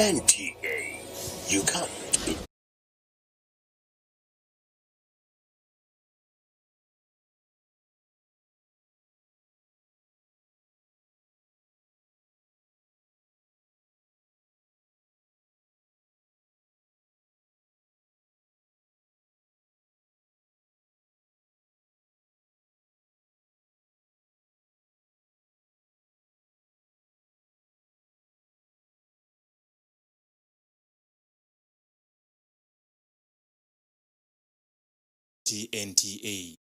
NTA. You can't be. NTA.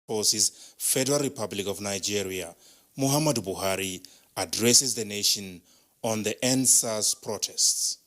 Forces Federal Republic of Nigeria, Muhammadu Buhari addresses the nation on the End SARS protests.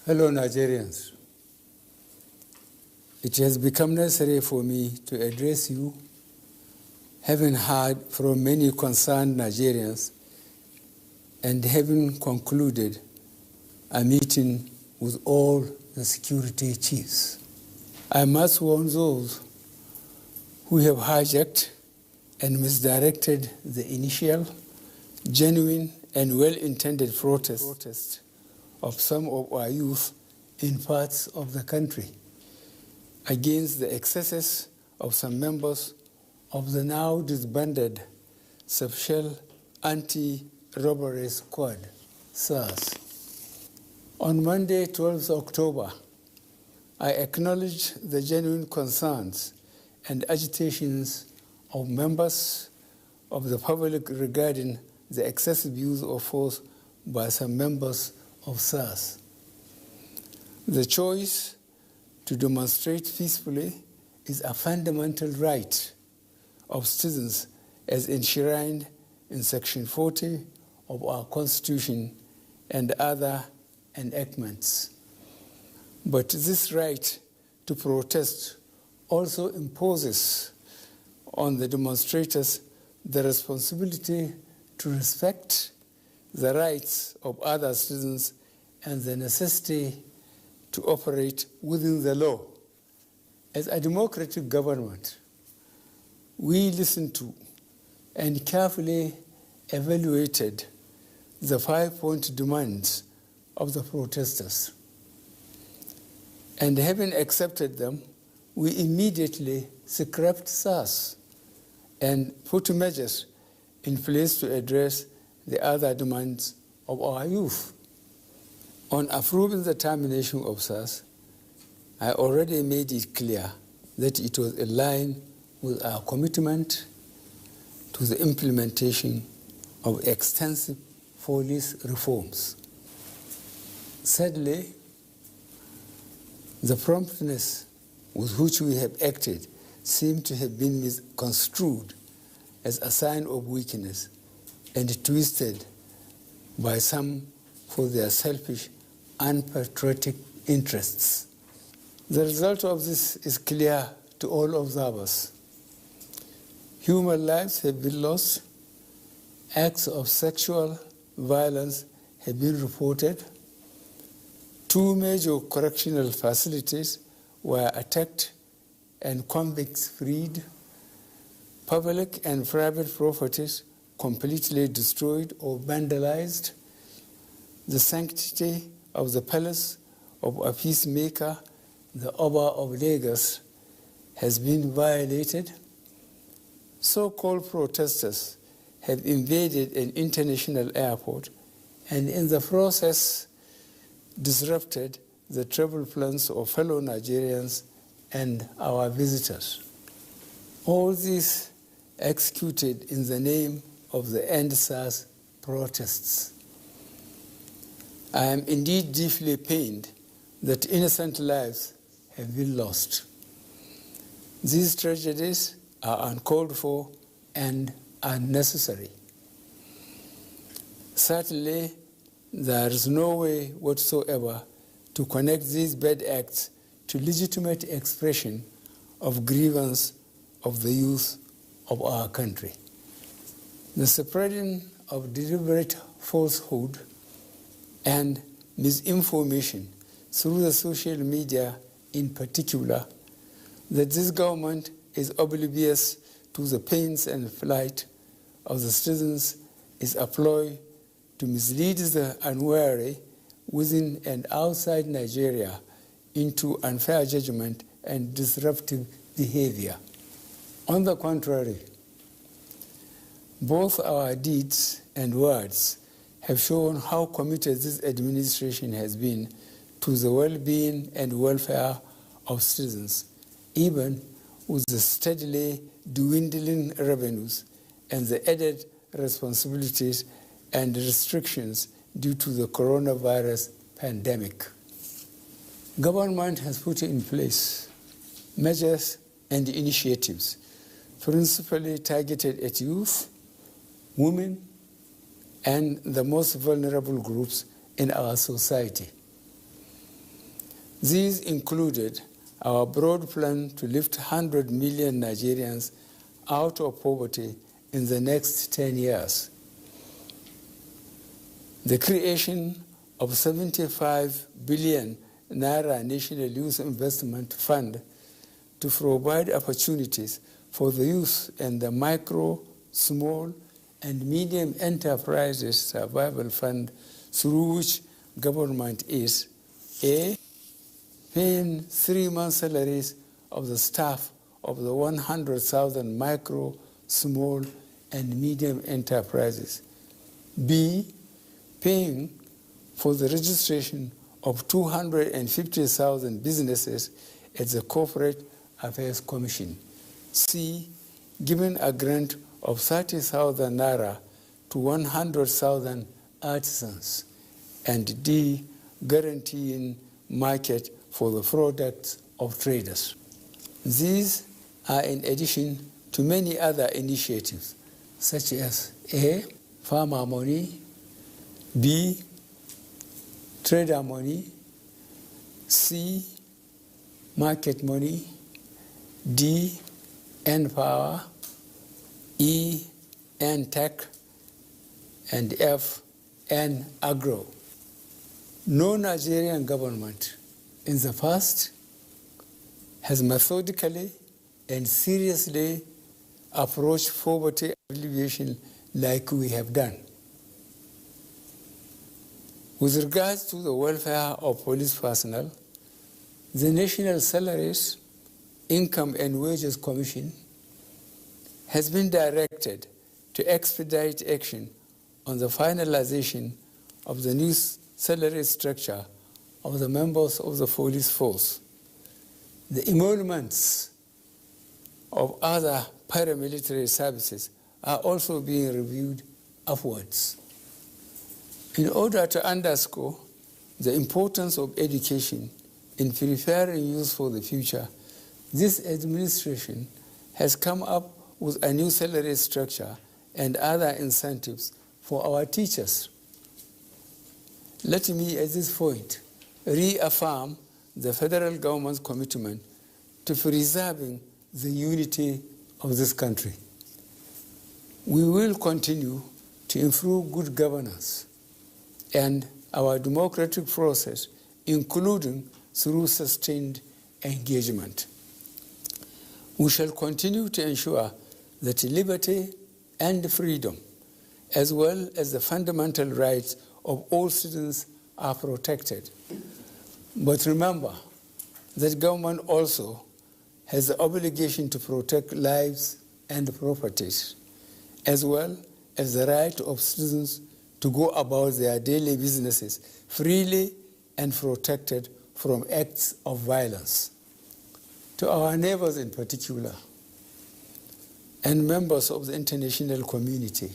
Hello, Nigerians. It has become necessary for me to address you, having heard from many concerned Nigerians and having concluded a meeting with all the security chiefs. I must warn those who have hijacked and misdirected the initial, genuine, and well-intended protest of some of our youth in parts of the country against the excesses of some members of the now disbanded Special Anti-Robbery Squad, SARS. On Monday, 12th October, I acknowledged the genuine concerns and agitations of members of the public regarding the excessive use of force by some members of SARS. The choice to demonstrate peacefully is a fundamental right of citizens as enshrined in Section 40 of our Constitution and other enactments. But this right to protest also imposes on the demonstrators the responsibility to respect the rights of other citizens and the necessity to operate within the law. As a democratic government, we listened to and carefully evaluated the 5-point demands of the protesters. And having accepted them, we immediately scrapped SARS and put measures in place to address the other demands of our youth. On approving the termination of SARS, I already made it clear that it was in line with our commitment to the implementation of extensive police reforms. Sadly, the promptness with which we have acted seemed to have been misconstrued as a sign of weakness and twisted by some for their selfish, unpatriotic interests. The result of this is clear to all observers. Human lives have been lost, acts of sexual violence have been reported, 2 major correctional facilities were attacked and convicts freed, public and private properties completely destroyed or vandalized, the sanctity of the palace of a peacemaker, the Oba of Lagos, has been violated. So-called protesters have invaded an international airport and in the process disrupted the travel plans of fellow Nigerians and our visitors. All this executed in the name of the End SARS protests. I am indeed deeply pained that innocent lives have been lost. These tragedies are uncalled for and unnecessary. Certainly, there is no way whatsoever to connect these bad acts to legitimate expression of grievance of the youth of our country. The spreading of deliberate falsehood and misinformation through the social media in particular, that this government is oblivious to the pains and plight of the citizens is a ploy to mislead the unwary within and outside Nigeria into unfair judgment and disruptive behavior. On the contrary, both our deeds and words have shown how committed this administration has been to the well-being and welfare of citizens, even with the steadily dwindling revenues and the added responsibilities and restrictions due to the coronavirus pandemic. Government has put in place measures and initiatives principally targeted at youth, women, and the most vulnerable groups in our society. These included our broad plan to lift 100 million Nigerians out of poverty in the next 10 years, the creation of 75 billion Naira National Youth Investment Fund to provide opportunities for the youth and the micro, small, and medium enterprises survival fund, through which government is A, paying 3 months' salaries of the staff of the 100,000 micro, small, and medium enterprises. B, paying for the registration of 250,000 businesses at the Corporate Affairs Commission. C, giving a grant of 30,000 Naira to 100,000 artisans. And D, guaranteeing market for the products of traders. These are in addition to many other initiatives, such as A, farmer money, B, trader money, C, market money, D, N-Power, E, N-Tech, and F, N-Agro. No Nigerian government in the past has methodically and seriously approached poverty alleviation like we have done. With regards to the welfare of police personnel, the National Salaries, Income and Wages Commission has been directed to expedite action on the finalization of the new salary structure of the members of the police force. The emoluments of other paramilitary services are also being reviewed upwards. In order to underscore the importance of education in preparing youth for the future, this administration has come up with a new salary structure and other incentives for our teachers. Let me, at this point, reaffirm the federal government's commitment to preserving the unity of this country. We will continue to improve good governance and our democratic process, including through sustained engagement. We shall continue to ensure that liberty and freedom, as well as the fundamental rights of all citizens, are protected. But remember that government also has the obligation to protect lives and properties, as well as the right of citizens to go about their daily businesses freely and protected from acts of violence. To our neighbors in particular, and members of the international community,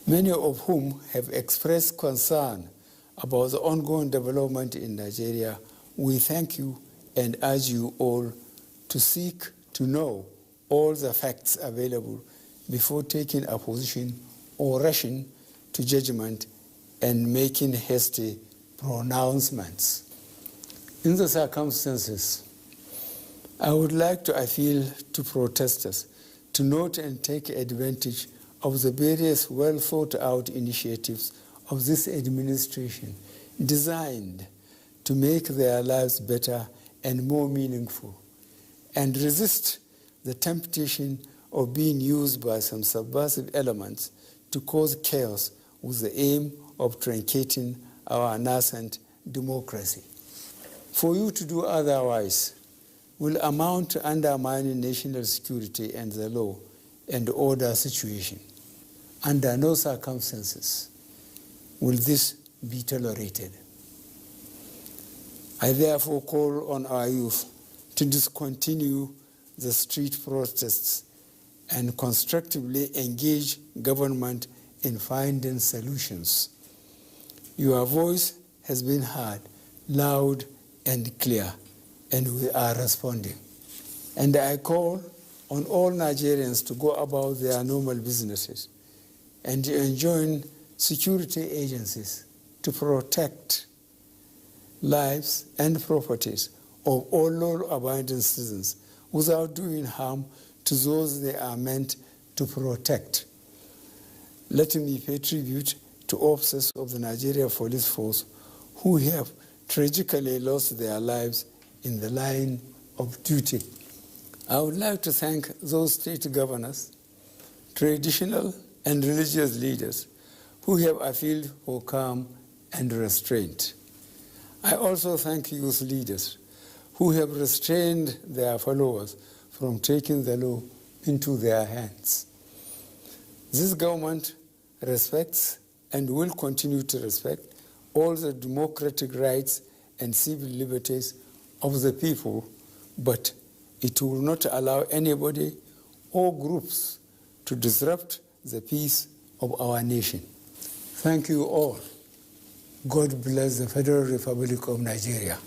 many of whom have expressed concern about the ongoing development in Nigeria, we thank you and urge you all to seek to know all the facts available before taking a position or rushing to judgment and making hasty pronouncements. In the circumstances, I would like to appeal to protesters to note and take advantage of the various well-thought-out initiatives of this administration designed to make their lives better and more meaningful, and resist the temptation of being used by some subversive elements to cause chaos with the aim of truncating our nascent democracy. For you to do otherwise will amount to undermining national security and the law and order situation. Under no circumstances will this be tolerated. I therefore call on our youth to discontinue the street protests and constructively engage government in finding solutions. Your voice has been heard loud and clear, and we are responding. And I call on all Nigerians to go about their normal businesses and to enjoin security agencies to protect lives and properties of all law-abiding citizens without doing harm to those they are meant to protect. Let me pay tribute to officers of the Nigeria Police Force who have tragically lost their lives in the line of duty. I would like to thank those state governors, traditional and religious leaders who have appealed for calm and restraint. I also thank youth leaders who have restrained their followers from taking the law into their hands. This government respects and will continue to respect all the democratic rights and civil liberties of the people, but it will not allow anybody or groups to disrupt the peace of our nation. Thank you all. God bless the Federal Republic of Nigeria.